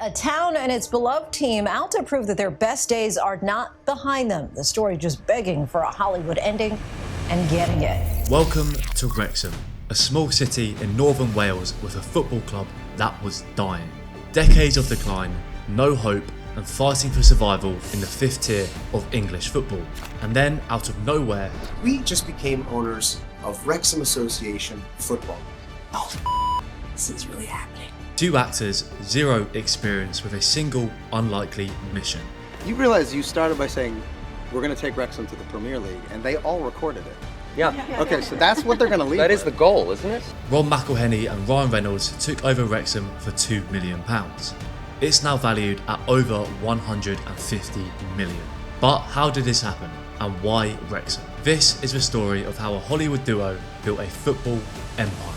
A town and its beloved team out to prove that their best days are not behind them. The story just begging for a Hollywood ending and getting it. Welcome to Wrexham, a small city in northern Wales with a football club that was dying. Decades of decline, no hope, and fighting for survival in the fifth tier of English football. And then, out of nowhere, we just became owners of Wrexham Association Football. Oh, this is really happening. Two actors, zero experience with a single unlikely mission. You realize you started by saying, we're going to take Wrexham to the Premier League, and they all recorded it. Yeah. Okay, so that's what they're going to leave That is the goal, isn't it? McElhenney and Reynolds took over Wrexham for £2 million. It's now valued at over 150 million. But how did this happen, and why Wrexham? This is the story of how a Hollywood duo built a football empire.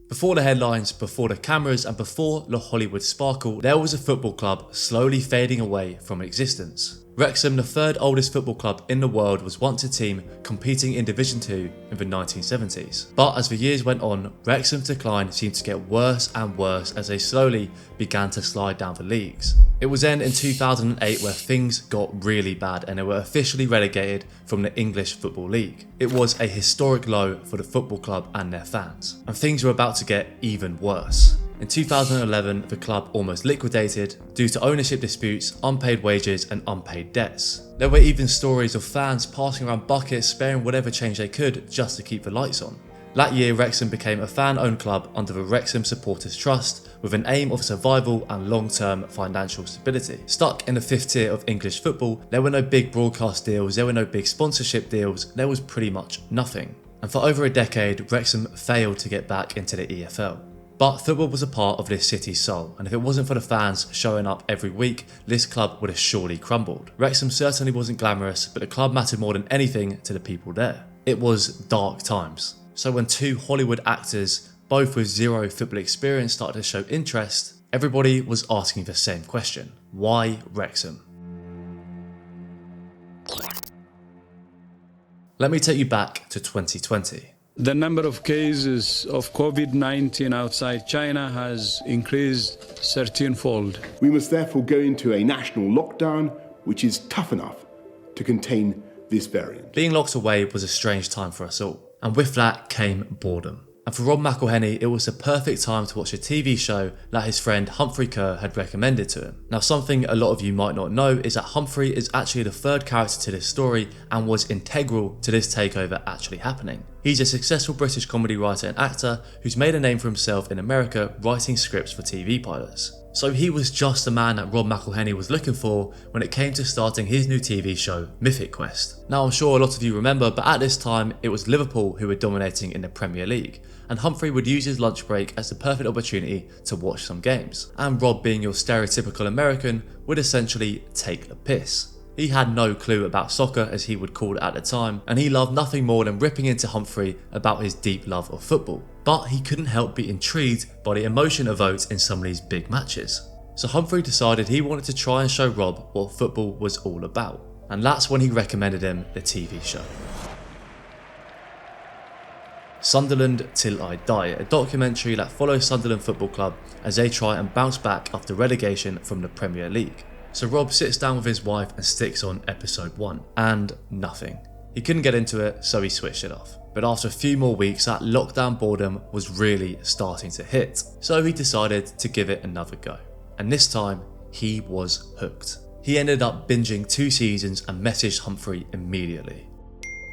Before the headlines, before the cameras, and before the Hollywood sparkle, there was a football club slowly fading away from existence. Wrexham, the third oldest football club in the world, was once a team competing in Division 2 in the 1970s. But as the years went on, Wrexham's decline seemed to get worse and worse as they slowly began to slide down the leagues. It was then in 2008 where things got really bad and they were officially relegated from the English Football League. It was a historic low for the football club and their fans, and things were about to get even worse. In 2011, the club almost liquidated due to ownership disputes, unpaid wages and unpaid debts. There were even stories of fans passing around buckets, sparing whatever change they could just to keep the lights on. That year, Wrexham became a fan-owned club under the Wrexham Supporters Trust with an aim of survival and long-term financial stability. Stuck in the fifth tier of English football, there were no big broadcast deals, there were no big sponsorship deals, there was pretty much nothing. And for over a decade, Wrexham failed to get back into the EFL. But football was a part of this city's soul, and if it wasn't for the fans showing up every week, this club would have surely crumbled. Wrexham certainly wasn't glamorous, but the club mattered more than anything to the people there. It was dark times. So when two Hollywood actors, both with zero football experience, started to show interest, everybody was asking the same question. Why Wrexham? Let me take you back to 2020. The number of cases of COVID-19 outside China has increased 13-fold. We must therefore go into a national lockdown, which is tough enough to contain this variant. Being locked away was a strange time for us all, and with that came boredom. And for McElhenney, it was the perfect time to watch a TV show that his friend Humphrey Kerr had recommended to him. Now, something a lot of you might not know is that Humphrey is actually the third character to this story and was integral to this takeover actually happening. He's a successful British comedy writer and actor who's made a name for himself in America writing scripts for TV pilots. So he was just the man that McElhenney was looking for when it came to starting his new TV show, Mythic Quest. Now, I'm sure a lot of you remember, but at this time it was Liverpool who were dominating in the Premier League, and Humphrey would use his lunch break as the perfect opportunity to watch some games. And Rob, being your stereotypical American, would essentially take the piss. He had no clue about soccer, as he would call it at the time, and he loved nothing more than ripping into Humphrey about his deep love of football. But he couldn't help be intrigued by the emotion evoked in some of these big matches. So Humphrey decided he wanted to try and show Rob what football was all about. And that's when he recommended him the TV show. Sunderland Till I Die, a documentary that follows Sunderland Football Club as they try and bounce back after relegation from the Premier League. So Rob sits down with his wife and sticks on episode 1, and nothing. He couldn't get into it, so he switched it off. But after a few more weeks, that lockdown boredom was really starting to hit. So he decided to give it another go. And this time, he was hooked. He ended up binging 2 seasons and messaged Humphrey immediately.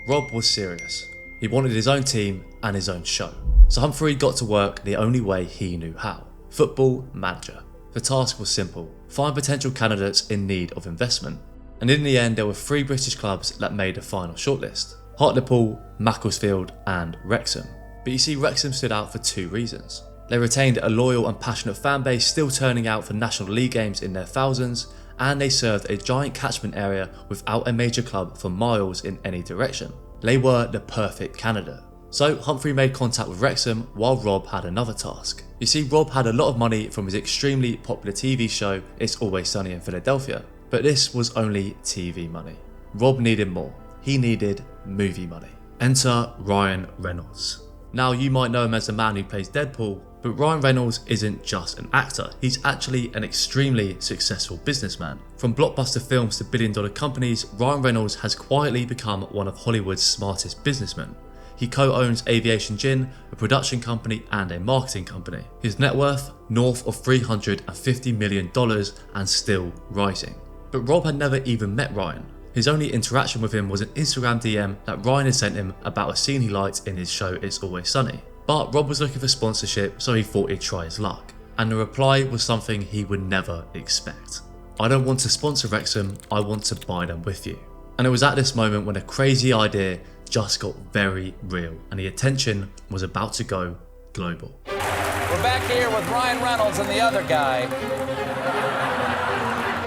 Rob was serious. He wanted his own team and his own show. So Humphrey got to work the only way he knew how. Football manager. The task was simple: find potential candidates in need of investment. And in the end, there were 3 British clubs that made the final shortlist: Hartlepool, Macclesfield and Wrexham. But you see, Wrexham stood out for 2 reasons. They retained a loyal and passionate fan base still turning out for National League games in their thousands, and they served a giant catchment area without a major club for miles in any direction. They were the perfect candidate. So Humphrey made contact with Wrexham while Rob had another task. You see, Rob had a lot of money from his extremely popular TV show It's Always Sunny in Philadelphia, but this was only TV money. Rob needed more. He needed movie money. Enter Ryan Reynolds. Now, you might know him as the man who plays Deadpool, But Ryan Reynolds isn't just an actor, he's actually an extremely successful businessman. From blockbuster films to billion-dollar companies, Ryan Reynolds has quietly become one of Hollywood's smartest businessmen. He co-owns Aviation Gin, a production company and a marketing company. His net worth, north of $350 million and still rising. But Rob had never even met Ryan. His only interaction with him was an Instagram DM that Ryan had sent him about a scene he liked in his show It's Always Sunny. But Rob was looking for sponsorship, so he thought he'd try his luck. And the reply was something he would never expect. I don't want to sponsor Wrexham, I want to buy them with you. And it was at this moment when a crazy idea just got very real and the attention was about to go global. We're back here with Ryan Reynolds and the other guy.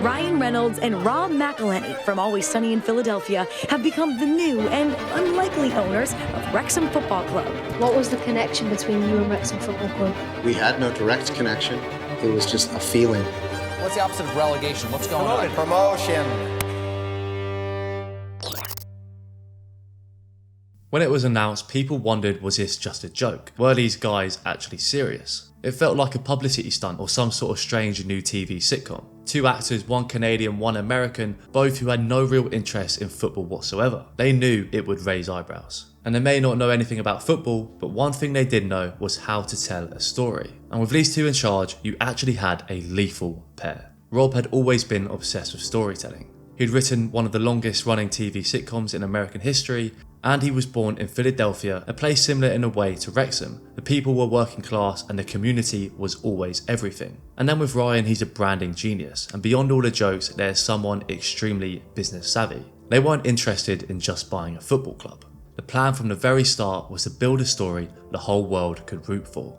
Ryan Reynolds and Rob McElhenney from Always Sunny in Philadelphia have become the new and unlikely owners of Wrexham Football Club. What was the connection between you and Wrexham Football Club? We had no direct connection. It was just a feeling. What's the opposite of relegation? What's going on? Promotion. When it was announced, people wondered, was this just a joke? Were these guys actually serious? It felt like a publicity stunt or some sort of strange new TV sitcom. Two actors, one Canadian, one American, both who had no real interest in football whatsoever. They knew it would raise eyebrows. And they may not know anything about football, but one thing they did know was how to tell a story. And with these two in charge, you actually had a lethal pair. Rob had always been obsessed with storytelling. He'd written one of the longest running TV sitcoms in American history, and he was born in Philadelphia, a place similar in a way to Wrexham. The people were working class and the community was always everything. And then with Ryan, he's a branding genius, and beyond all the jokes, there's someone extremely business savvy. They weren't interested in just buying a football club. The plan from the very start was to build a story the whole world could root for.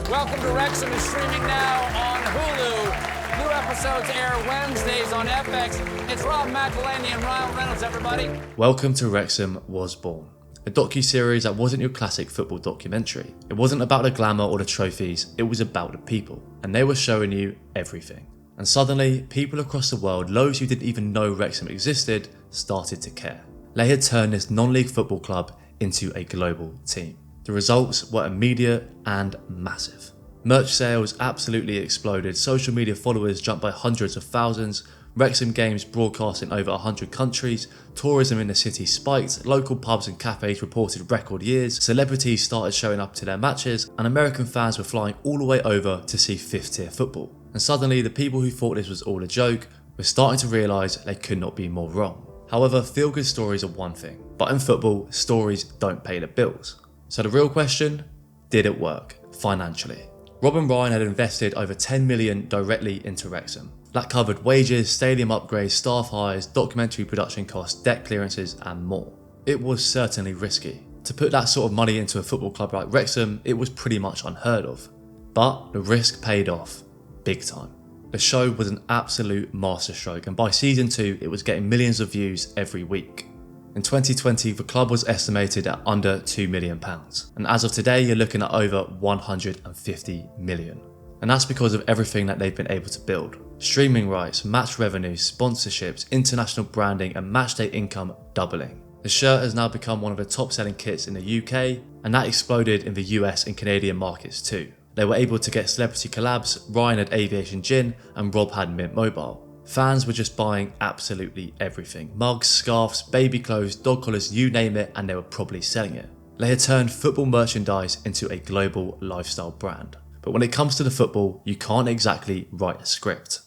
Welcome to Wrexham is streaming now on Hulu. New episodes air Wednesdays on FX. It's Rob McElhenney and Ryan Reynolds, everybody. Welcome to Wrexham was born. A docu-series that wasn't your classic football documentary. It wasn't about the glamour or the trophies, it was about the people. And they were showing you everything. And suddenly, people across the world, those who didn't even know Wrexham existed, started to care. They had turned this non-league football club into a global team. The results were immediate and massive. Merch sales absolutely exploded, social media followers jumped by hundreds of thousands, Wrexham games broadcast in over 100 countries, tourism in the city spiked, local pubs and cafes reported record years, celebrities started showing up to their matches, and American fans were flying all the way over to see fifth tier football. And suddenly the people who thought this was all a joke were starting to realise they could not be more wrong. However, feel-good stories are one thing, but in football, stories don't pay the bills. So the real question, did it work financially? Rob and Ryan had invested over $10 million directly into Wrexham. That covered wages, stadium upgrades, staff hires, documentary production costs, debt clearances and more. It was certainly risky. To put that sort of money into a football club like Wrexham, it was pretty much unheard of. But the risk paid off, big time. The show was an absolute masterstroke, and by season 2 it was getting millions of views every week. In 2020, the club was estimated at under £2 million, and as of today you're looking at over 150 million. And that's because of everything that they've been able to build. Streaming rights, match revenue, sponsorships, international branding and matchday income doubling. The shirt has now become one of the top selling kits in the UK, and that exploded in the US and Canadian markets too. They were able to get celebrity collabs, Ryan had Aviation Gin and Rob had Mint Mobile. Fans were just buying absolutely everything. Mugs, scarves, baby clothes, dog collars, you name it, and they were probably selling it. They had turned football merchandise into a global lifestyle brand. But when it comes to the football, you can't exactly write a script.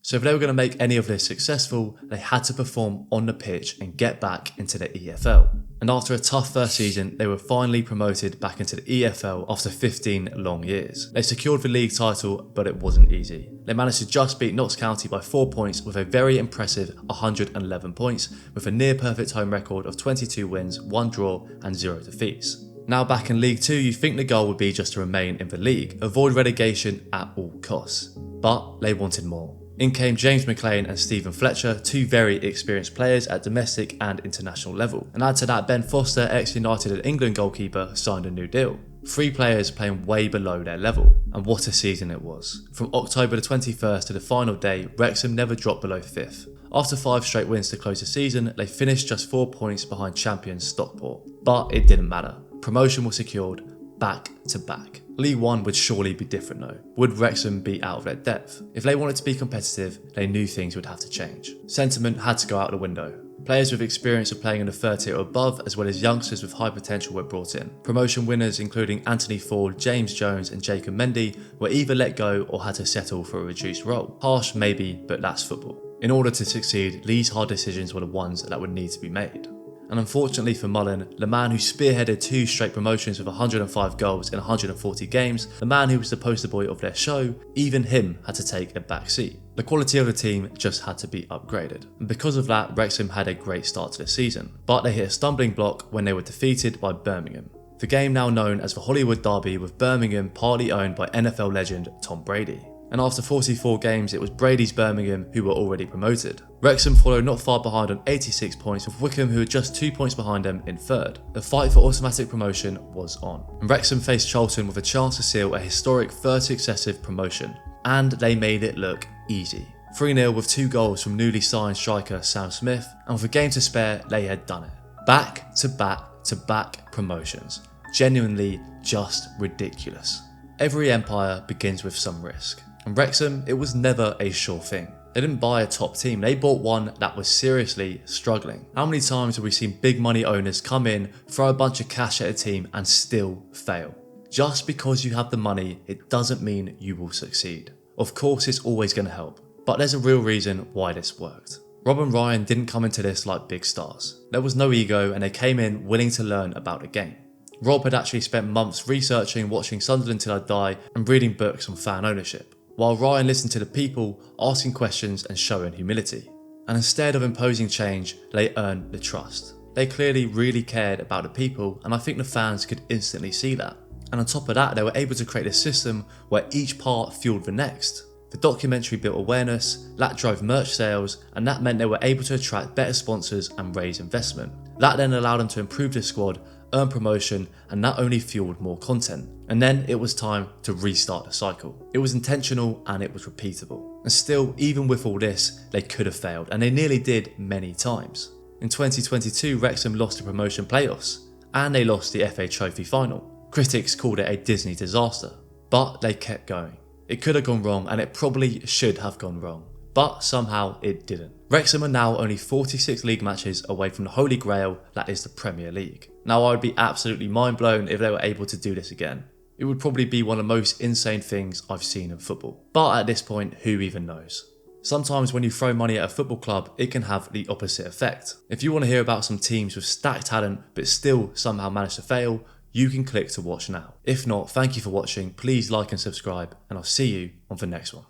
So if they were going to make any of this successful, they had to perform on the pitch and get back into the EFL. And after a tough first season, they were finally promoted back into the EFL after 15 long years. They secured the league title, but it wasn't easy. They managed to just beat Notts County by 4 points with a very impressive 111 points, with a near perfect home record of 22 wins, 1 draw and 0 defeats. Now back in League 2, you think the goal would be just to remain in the league, avoid relegation at all costs. But they wanted more. In came James McLean and Stephen Fletcher, two very experienced players at domestic and international level. And add to that, Ben Foster, ex-United and England goalkeeper, signed a new deal. 3 players playing way below their level. And what a season it was. From October the 21st to the final day, Wrexham never dropped below 5th. After 5 straight wins to close the season, they finished just 4 points behind champions Stockport. But it didn't matter. Promotion was secured back to back. League One would surely be different though. Would Wrexham be out of their depth? If they wanted to be competitive, they knew things would have to change. Sentiment had to go out the window. Players with experience of playing in the third tier or above, as well as youngsters with high potential, were brought in. Promotion winners including Anthony Ford, James Jones and Jacob Mendy were either let go or had to settle for a reduced role. Harsh maybe, but that's football. In order to succeed, these hard decisions were the ones that would need to be made. And unfortunately for Mullen, the man who spearheaded 2 straight promotions with 105 goals in 140 games, the man who was the poster boy of their show, even him had to take a back seat. The quality of the team just had to be upgraded. And because of that, Wrexham had a great start to the season, but they hit a stumbling block when they were defeated by Birmingham. The game now known as the Hollywood Derby, with Birmingham partly owned by NFL legend Tom Brady. And after 44 games, it was Brady's Birmingham who were already promoted. Wrexham followed not far behind on 86 points, with Wycombe who were just 2 points behind them in third. The fight for automatic promotion was on, and Wrexham faced Charlton with a chance to seal a historic third successive promotion. And they made it look easy. 3-0 with 2 goals from newly signed striker Sam Smith, and with a game to spare, they had done it. Back to back to back promotions. Genuinely just ridiculous. Every empire begins with some risk. And Wrexham, it was never a sure thing. They didn't buy a top team, they bought one that was seriously struggling. How many times have we seen big money owners come in, throw a bunch of cash at a team and still fail? Just because you have the money, it doesn't mean you will succeed. Of course it's always going to help, but there's a real reason why this worked. Rob and Ryan didn't come into this like big stars. There was no ego and they came in willing to learn about the game. Rob had actually spent months researching, watching Sunderland Till I Die and reading books on fan ownership, while Ryan listened to the people, asking questions and showing humility. And instead of imposing change, they earned the trust. They clearly really cared about the people, and I think the fans could instantly see that. And on top of that, they were able to create a system where each part fueled the next. The documentary built awareness, that drove merch sales, and that meant they were able to attract better sponsors and raise investment. That then allowed them to improve the squad, earn promotion, and that only fueled more content. And then it was time to restart the cycle. It was intentional and it was repeatable. And still, even with all this, they could have failed, and they nearly did many times. In 2022, Wrexham lost the promotion playoffs, and they lost the FA Trophy final. Critics called it a Disney disaster, but they kept going. It could have gone wrong, and it probably should have gone wrong, but somehow it didn't. Wrexham are now only 46 league matches away from the Holy Grail, that is the Premier League. Now I would be absolutely mind blown if they were able to do this again. It would probably be one of the most insane things I've seen in football. But at this point, who even knows? Sometimes when you throw money at a football club, it can have the opposite effect. If you want to hear about some teams with stacked talent but still somehow manage to fail, you can click to watch now. If not, thank you for watching, please like and subscribe, and I'll see you on the next one.